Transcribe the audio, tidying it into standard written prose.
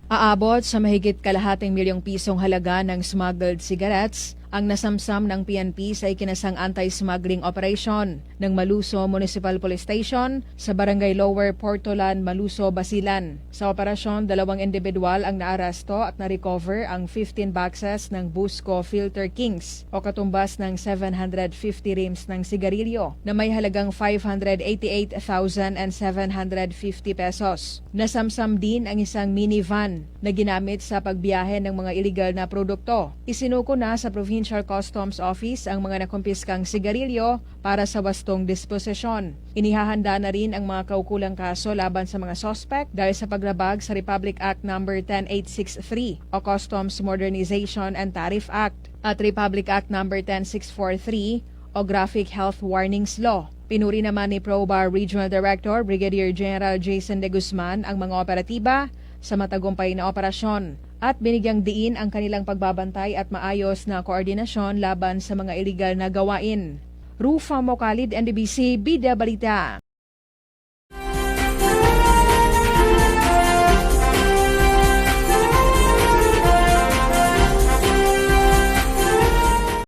Aabot sa mahigit kalahating milyong pisong halaga ng smuggled cigarettes ang nasamsam ng PNP sa ikinasang anti-smuggling operation ng Maluso Municipal Police Station sa Barangay Lower Portolan, Maluso, Basilan. Sa operasyon, 2 individual ang naaresto at na-recover ang 15 boxes ng Busco Filter Kings o katumbas ng 750 rims ng sigarilyo na may halagang 588,750 pesos. Nasamsam din ang isang minivan na ginamit sa pagbiyahe ng mga iligal na produkto. Isinuko na sa Provincial Customs Office ang mga nakumpiskang sigarilyo para sa wastong disposisyon. Inihahanda na rin ang mga kaukulang kaso laban sa mga suspect dahil sa paglabag sa Republic Act No. 10863 o Customs Modernization and Tariff Act at Republic Act No. 10643 o Graphic Health Warnings Law. Pinuri naman ni ProBar Regional Director Brigadier General Jason De Guzman ang mga operatiba sa matagumpay na operasyon at binigyang diin ang kanilang pagbabantay at maayos na koordinasyon laban sa mga iligal na gawain. Rufa Mocalid, NDBC, Bida Balita.